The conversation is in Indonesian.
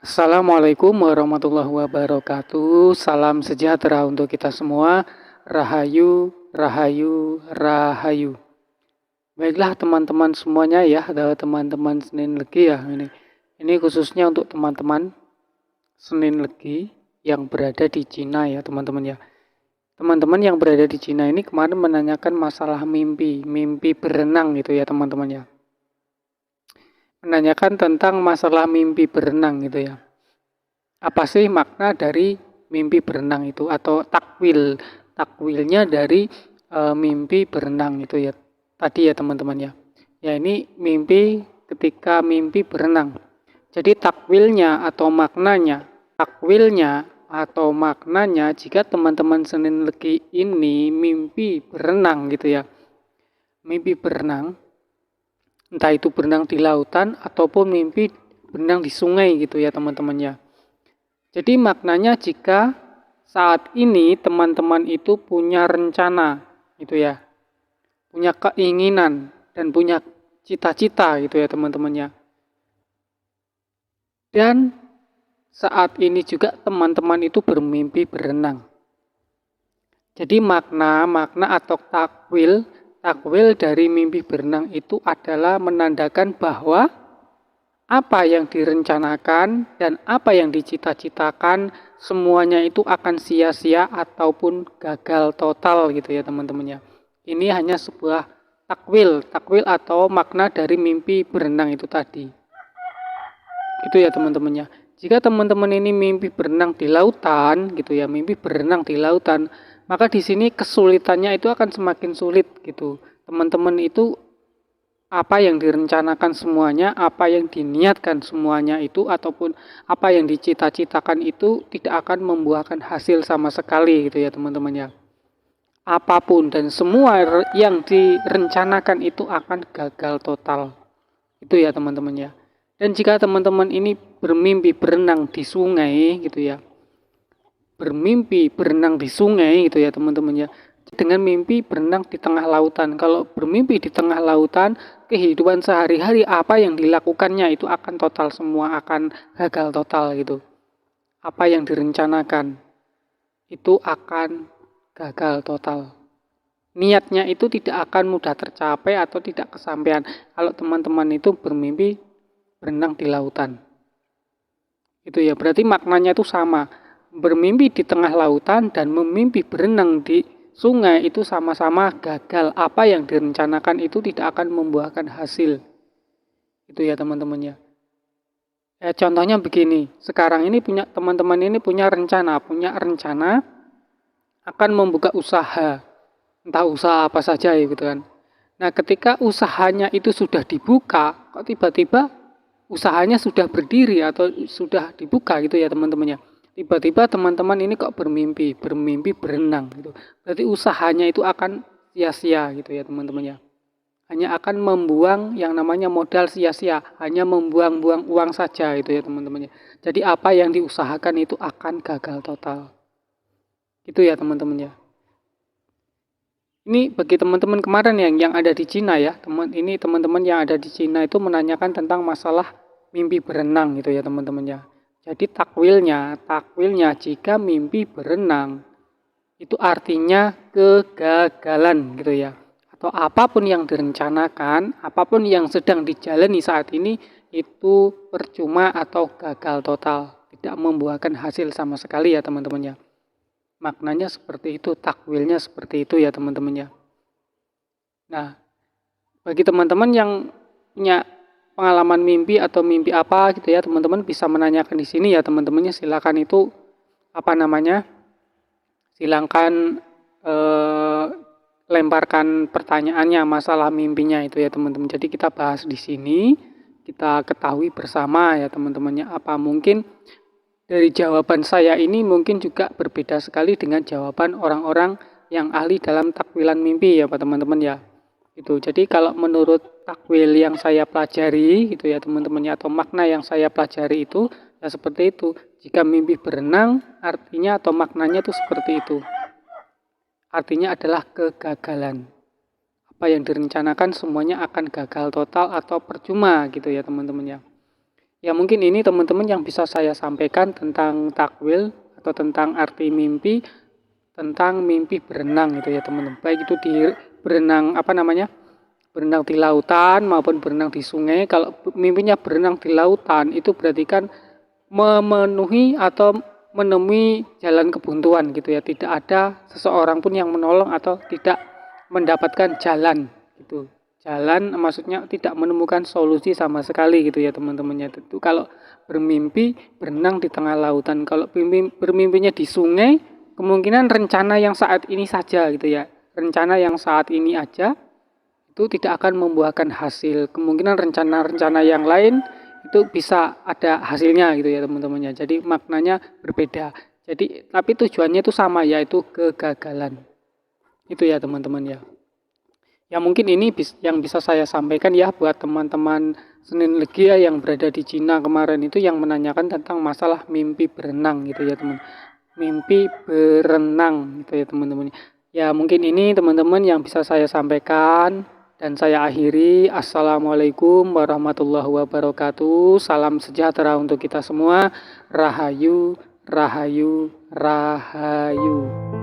Assalamualaikum warahmatullahi wabarakatuh. Salam sejahtera untuk kita semua. Rahayu, rahayu, rahayu. Baiklah teman-teman semuanya ya, adalah teman-teman Senin Legi ya ini. Ini khususnya untuk teman-teman Senin Legi yang berada di Cina ya teman-teman ya. Teman-teman yang berada di Cina ini kemarin menanyakan masalah mimpi berenang gitu ya teman-teman ya. Menanyakan tentang masalah mimpi berenang gitu ya. Apa sih makna dari mimpi berenang itu atau takwilnya dari mimpi berenang itu ya tadi ya teman-teman ya. Ya ini mimpi ketika mimpi berenang. Jadi takwilnya jika teman-teman Senin Legi ini mimpi berenang gitu ya. Mimpi berenang entah itu berenang di lautan ataupun mimpi berenang di sungai gitu ya teman-teman ya. Jadi maknanya jika saat ini teman-teman itu punya rencana gitu ya. Punya keinginan dan punya cita-cita gitu ya teman-temannya. Dan saat ini juga teman-teman itu bermimpi berenang. Jadi makna atau takwil dari mimpi berenang itu adalah menandakan bahwa apa yang direncanakan dan apa yang dicita-citakan semuanya itu akan sia-sia ataupun gagal total gitu ya teman-teman ya. Ini hanya sebuah takwil atau makna dari mimpi berenang itu tadi. Itu ya teman-teman ya. Jika teman-teman ini mimpi berenang di lautan gitu ya, mimpi berenang di lautan, maka di sini kesulitannya itu akan semakin sulit gitu. Teman-teman itu apa yang direncanakan semuanya, apa yang diniatkan semuanya itu ataupun apa yang dicita-citakan itu tidak akan membuahkan hasil sama sekali gitu ya teman-teman ya. Apapun dan semua yang direncanakan itu akan gagal total. Itu ya teman-teman ya. Dan jika teman-teman ini bermimpi berenang di sungai gitu ya. Bermimpi berenang di sungai gitu ya teman-teman ya. Dengan mimpi berenang di tengah lautan. Kalau bermimpi di tengah lautan, kehidupan sehari-hari apa yang dilakukannya itu akan total semua, akan gagal total gitu. Apa yang direncanakan itu akan gagal total. Niatnya itu tidak akan mudah tercapai atau tidak kesampaian kalau teman-teman itu bermimpi berenang di lautan. Itu ya, berarti maknanya itu sama. Bermimpi di tengah lautan dan memimpi berenang di sungai itu sama-sama gagal. Apa yang direncanakan itu tidak akan membuahkan hasil. Itu ya teman-teman ya. Contohnya begini, sekarang ini teman-teman ini punya rencana akan membuka usaha. Entah usaha apa saja ya gitu kan. Nah, ketika usahanya itu sudah dibuka, kok tiba-tiba usahanya sudah berdiri atau sudah dibuka gitu ya teman-temannya. Tiba-tiba teman-teman ini kok bermimpi berenang gitu. Berarti usahanya itu akan sia-sia gitu ya teman-temannya. Hanya akan membuang yang namanya modal sia-sia, hanya membuang-buang uang saja itu ya teman-temannya. Jadi apa yang diusahakan itu akan gagal total. Itu ya teman-temannya. Ini bagi teman-teman kemarin yang ada di Cina ya, teman-teman yang ada di Cina itu menanyakan tentang masalah mimpi berenang gitu ya teman-teman ya. Jadi takwilnya jika mimpi berenang itu artinya kegagalan gitu ya. Atau apapun yang direncanakan, apapun yang sedang dijalani saat ini itu percuma atau gagal total, tidak membuahkan hasil sama sekali ya teman-teman ya. Maknanya seperti itu, takwilnya seperti itu ya teman-teman ya. Nah, bagi teman-teman yang punya pengalaman mimpi atau mimpi apa gitu ya, teman-teman bisa menanyakan di sini ya teman-temannya. Silakan itu silakan lemparkan pertanyaannya masalah mimpinya itu ya teman-teman. Jadi kita bahas di sini, kita ketahui bersama ya teman-temannya. Apa mungkin dari jawaban saya ini mungkin juga berbeda sekali dengan jawaban orang-orang yang ahli dalam takwilan mimpi ya Pak teman-teman ya. Itu. Jadi kalau menurut takwil yang saya pelajari gitu ya teman-teman ya, atau makna yang saya pelajari itu ya seperti itu. Jika mimpi berenang artinya atau maknanya itu seperti itu. Artinya adalah kegagalan. Apa yang direncanakan semuanya akan gagal total atau percuma gitu ya teman-teman ya. Ya mungkin ini teman-teman yang bisa saya sampaikan tentang takwil atau tentang arti mimpi, tentang mimpi berenang gitu ya teman-teman. Baik itu di berenang berenang di lautan maupun berenang di sungai. Kalau mimpinya berenang di lautan itu berarti kan memenuhi atau menemui jalan kebuntuan gitu ya. Tidak ada seseorang pun yang menolong atau tidak mendapatkan jalan gitu. Jalan maksudnya tidak menemukan solusi sama sekali gitu ya teman-temannya. Itu kalau bermimpi berenang di tengah lautan. Kalau bermimpinya di sungai, kemungkinan rencana yang saat ini saja gitu ya. Rencana yang saat ini aja itu tidak akan membuahkan hasil. Kemungkinan rencana-rencana yang lain itu bisa ada hasilnya gitu ya teman-temannya. Jadi maknanya berbeda. Jadi tapi tujuannya itu sama, yaitu kegagalan. Itu ya teman-teman ya. Ya mungkin ini yang bisa saya sampaikan ya buat teman-teman Senin Legi ya yang berada di Cina kemarin itu, yang menanyakan tentang masalah mimpi berenang gitu ya teman. Mimpi berenang gitu ya teman-teman. Ya mungkin ini teman-teman yang bisa saya sampaikan dan saya akhiri. Assalamualaikum warahmatullahi wabarakatuh. Salam sejahtera untuk kita semua. Rahayu, rahayu, rahayu.